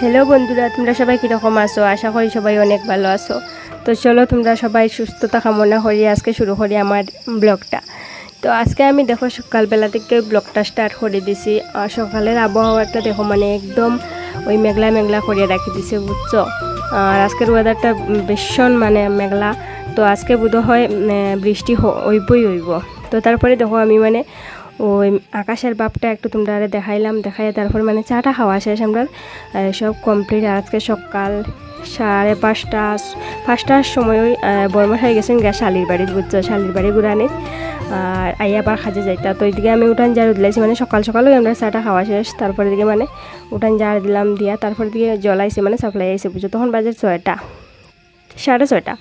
Hello বন্ধুরা, তোমরা সবাই কীরকম আছো? আশা করি সবাই অনেক ভালো আছো। তো চলো, তোমরা সবাই সুস্থতা কামনা করি আজকে শুরু করি আমার ব্লগটা। তো আজকে আমি দেখো সকালবেলা থেকে ব্লগটা স্টার্ট করে দিছি। আর সকালের আবহাওয়াটা দেখো মানে একদম ওই মেঘলা মেঘলা করে রাখি দিছে, বুঝছো। আর আজকের ওয়েদারটা ভীষণ মানে মেঘলা। তো আজকে বোধ হয় বৃষ্টি হইব। তো তারপরে দেখো আমি মানে ওই আকাশের ভাবটা একটু তোমরা দেখাইলাম, দেখাই তারপরে মানে চাটা খাওয়া শেষ আমরা সব কমপ্লিট। আর আজকে সকাল 5:30টার সময় ওই বর্মশাই গেছেন গা শালির বাড়ি, বুঝছো, শালির বাড়ি ঘুরানি। আর আইয়া আবার খাজে যাইতা। তো এইদিকে আমি উঠান ঝাড়ু দিলাইছি, মানে সকাল সকালই আমরা চাটা খাওয়া শেষ। তারপরে দিকে মানে উঠান ঝাড় দিলাম, দিয়া তারপরে দিকে জলাইছে মানে সাপ্লাই আইছে, বুঝছো। তখন বাজে 6টা, 6:30।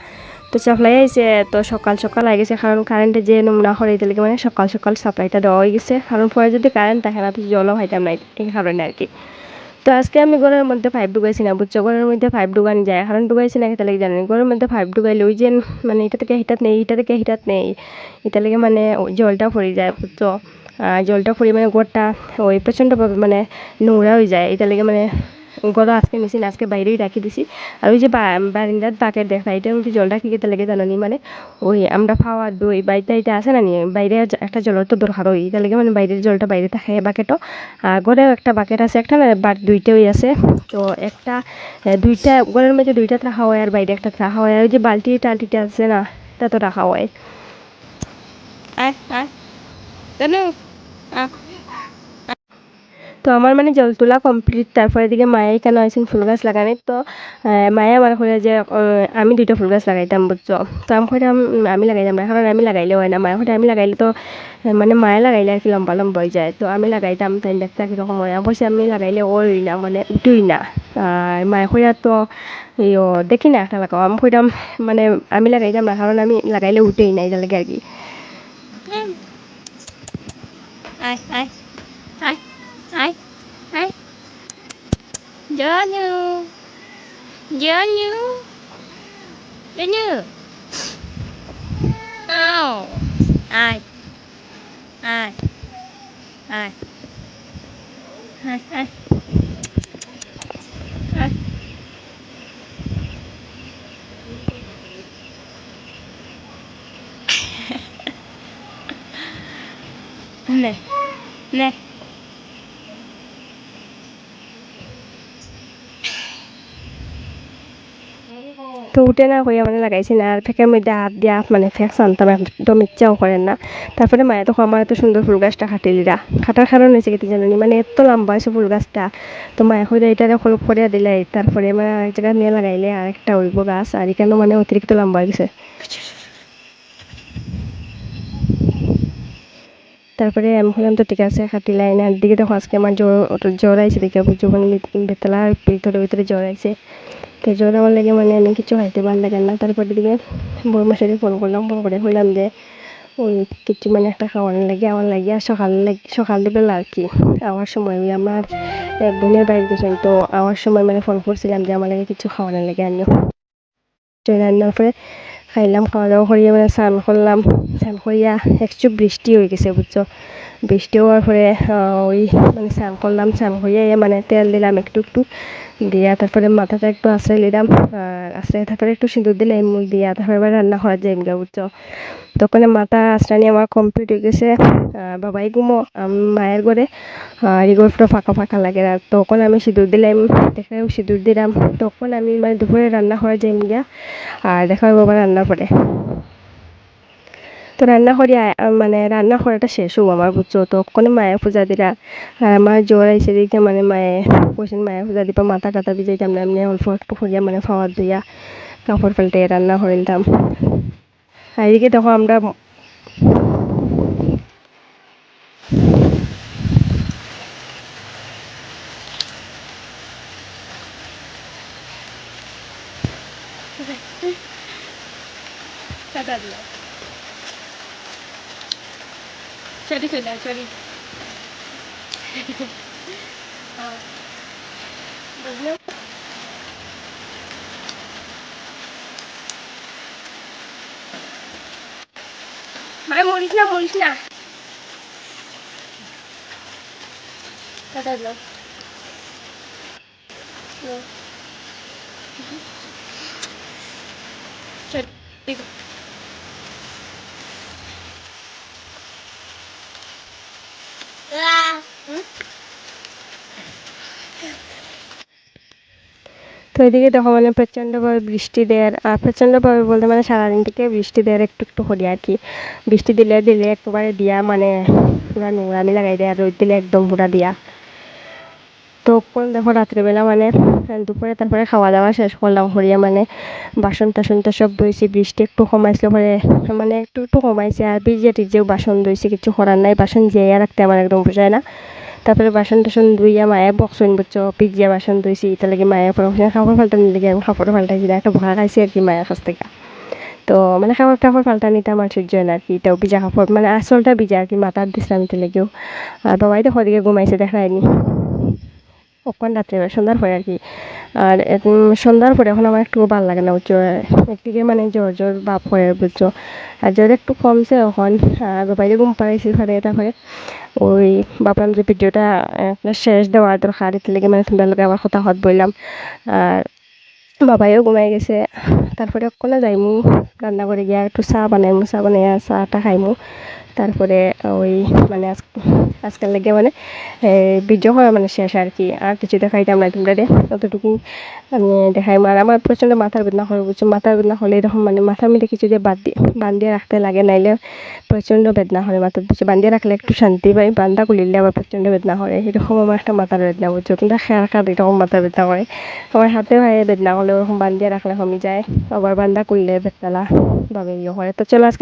তো সাপ্লাই আইছে। তো সকাল সকাল আই গেছে, কারণ কারেন্টে যে নোংরা করে দিলে মানে সকাল সকাল সাপ্লাইটা দেওয়া হয়ে গেছে। কারণ পরে যদি কারেন্ট থাকে না তো জলও খাইতাম না, এই কারণে আর কি। তো আজকে আমি ঘরের মধ্যে পাইপ ঢুকাইছি না, বুঝছো। ঘরের মধ্যে পাইপ ঢুকানি যায়, কারণ ঢুকাইছি না এটা লেগে জানি। ঘরের মধ্যে পাইপ ঢুকাইলে ওই যে মানে এটা থেকে হিটাত নেই, এটা থেকে হিটাত নেই, এটা লেগে মানে জলটা পড়ে যায়, বুঝছো। জলটা পড়ে মানে ঘরটা ওই প্রচণ্ডভাবে মানে নোংরা হয়ে যায়, এটা লেগে মানে গরো আজকে মেশিন আজকে বাইরেই রাখি দিছি। আর ওই যে বারিন্দার বাকেট দেখা, এটার মধ্যে জলটা কি কেটে লেগে জানো নি, মানে ওই আমরা খাওয়া দই বাইতে এটা আছে না নি, বাইরে একটা জলের তো দরকার হয়, এটা লেগে মানে বাইরের জলটা বাইরে থাকে বাকেটও। আর ঘরেও একটা বাকেট আছে, একটা না দুইটাই আছে। তো একটা দুইটা ঘরের মধ্যে দুইটা রাখা হয় আর বাইরে একটা রাখা হয়। আর ওই যে বালতি টালতিটা আছে না, এটা তো রাখা হয়। আয় আয় জানো। তো আমার মানে জল তোলা কমপ্লিট। তারপরে দিকে মায়ে কেন আইসেন ফুল গাছ লাগানি। তো মায়ে আমার করে যে আমি 2টা ফুল গাছ লাগাইতাম, বুঝছো। তো আমি কইতাম আমি লাগাইতাম না, কারণ আমি লাগাইলেও হয় না। মায়ে কইটা আমি লাগাইলে তো মানে মায়ে লাগাইলে আর কি লম্বা লম্বা হয়ে যায়। তো আমি লাগাইতাম, তাই দেখতে কীরকম হয়। অবশ্যই আমি লাগাইলে ওই না মানে উঠুই না। আর মায়ে কইরা তো দেখি না একটা লাগাও। আমি কইতাম মানে আমি লাগাইতাম না, কারণ আমি লাগাইলে উঠেই না, এটা লাগে আর কি। আয় আয় আয় আয় আয় জানু জানু জানু আও আয় আয় আয় আয় আয় আয় নে নে। তো উঠে না হইয়া মানে লাগাইছি না। আর ফেঁকের মধ্যে হাত দিয়া মানে ফেঁক সানতাম, একদম ইচ্ছাও করেন না। তারপরে মায়ে তো আমার এত সুন্দর ফুল গাছটা কাটিলিরা, কাটার কারণ হয়েছে কি জানি, মানে এত লম্বা হয়েছে ফুল গাছটা। তো মায়ে হইলে এটা খোল করে দিলে, তারপরে মানে আরেক জায়গায় নিয়ে লাগাইলে আর একটা হইব গাছ। আর এখানেও মানে অতিরিক্ত লম্বা হয়ে গেছে। তারপরে আমি বললাম তো ঠিক আছে কাটি লাইন। আর দিকে দেখো আজকে আমার জ্বর আইছে, দেখে বুঝছো মানে বেতলার ভিতরে ভিতরে জ্বর আইছে। তো জ্বর আমার লেগে মানে আমি কিছু খাইতে ভালো লাগে না। তারপরে দিকে বড় মশাইকে ফোন করলাম, ফোন করে হইলাম যে ওই কিছু মানে একটা খাওয়ানোর লাগে আমার লাগে। আর সকাল বেলা আর কি আওয়ার সময় ওই আমার এক বোনের বাড়িতে গেছিলাম। তো আওয়ার সময় মানে ফোন করছিলাম যে আমার লাগে কিছু খাওয়ানোর লাগে আনিও। রান্নার পরে খাইলাম, খাওয়া দাওয়া করিয়া মানে স্নান করলাম। স্নান করিয়া একটু বৃষ্টি হয়ে গেছে, বুঝছো। বৃষ্টি হওয়ার পরে ওই মানে স্নান করলাম, স্নান করিয়া মানে তেল দিলাম একটু একটু দিয়া, তারপরে মাথাটা একটু আশ্রয় নিলাম। আশ্রয় তারপরে একটু সিঁদুর দিলাম মুখ দিয়া, তারপরে এবার রান্না করা যায় গা, বুঝছো। তখন মাথা আশ্রয় নিয়ে আমার কমপ্লিট হয়ে গেছে। বাবাই ঘুমো মায়ের ঘরে। আর এগুলো পুরো ফাঁকা ফাঁকা লাগে। আর তখন আমি সিঁদুর দিলাম, দেখে সিঁদুর দিলাম। তখন আমি মানে দুপুরে রান্না করা যাই গিয়া। আর দেখা হয় বাবা রান্না করে। তো রান্না করি মানে রান্না করাটা শেষ হবো আমার, বুঝছো। তখন মায়ে পূজা দিলা। আর আমার জ্বর আইসে দিকে মানে মায়ে কইছেন মায়ে পূজা দিবা, মাথা টাথা ভিজাইতাম না, এমনি অল্প একটু করিয়া মানে খাওয়া দিয়া কাপড় পাল্টে রান্না করিলাম। আর এদিকে দেখো আমরা সরি সরি মানে মরিস না টাটা দিলাম। তো এদিকে দেখো মানে প্রচণ্ডভাবে বৃষ্টি দেয়, আর প্রচণ্ডভাবে বলতে মানে সারাদিন থেকে বৃষ্টি দেয় একটু একটু করে আর কি। বৃষ্টি দিলে দিলে একেবারে দিয়া মানে পুরা নোংরামি লাগাই দেয়, আর রোদ দিলে একদম পুরা দিয়া। তো কোন দেখো রাত্রিবেলা মানে দুপুরে তারপরে খাওয়া দাওয়া শেষ করলাম করিয়া মানে বাসন টাসন তো সব ধুইছি, বৃষ্টি একটু কমাইছিল পরে মানে একটু একটু কমাইছে, আর ভিজিয়ে টিজিয়েও বাসন ধুইছি, কিছু করার নাই, বাসন জিয়া রাখতে আমার একদম পোষায় না। তারপরে বাসন টাসন ধুইয়া মায়ে বকসইন বুঝছো, ভিজিয়া বাসন ধুইছি, এটা লাগে মায়ে পরে কাপড় পাল্টানি লেগে আমি কাপড় পাল্টাইছি না, একটা ভরা খাইছি আর কি মায়ের কাছ থেকে। তো মানে কাপড় টাপড় পাল্টানিতে আমার সহ্য হয় না আর কি, এটাও ভিজা কাপড় মানে আসলটা ভিজা আর কি, মাথার দিছিলাম এটা লেগেও। আর বাবাই দেখো ওদিকে ঘুমাইছে দেখায়নি, কখন রাত্রে সন্ধ্যার পরে আর কি। আর সন্ধ্যার পরে এখন আমার একটু ভালো লাগে না বুঝছো, একদিকে মানে জ্বর জ্বর ভাব করে বুঝছো, আর জ্বর একটু কমছে এখন। বাইরে ঘুম পাড়াইছি ফেরে, তারপরে ওই ভাবলাম যে ভিডিওটা শেষ দেওয়ার দরকার, এর লেগে মানে তোমরা লোকে আবার কথা হত বললাম। আর বাবাইও ঘুমাই গেছে, তারপরে অকলে যাইমু রান্না করে গিয়া একটু চা বানাইমু, চা বানাইয়া চাটা খাইমু। তারপরে ওই মানে আজকাল লেগে মানে ভিডিও করা মানে শেষ আর কি, আর কিছু দেখাইতাম না তোমরা রে, ততটুকু আমি দেখাইম। আর আমার প্রচণ্ড মাথার বেদনা করে বুঝছো, মাথার বেদনা হলে এরকম মানে মাথার মধ্যে কিছু যে বান্ধিয়ে রাখতে লাগে, নাইলে প্রচণ্ড বেদনা হয় মাথার বুঝছো, বান্ধিয়ে রাখলে একটু শান্তি পাই, বান্ধা খুলিলে আবার প্রচণ্ড বেদনা করে, এরকম আমার একটা মাথার বেদনা বুঝছো। তোমরা খেয়াল খার এরকম মাথার বেদনা করে, আমার হাতে পায়ে বেদনা করলে ওরকম বান্ধিয়ে রাখলে কমে যায়, আবার বান্ধা করলে বেদনা ভাবে ইয়ে করে। তো চলো আজকে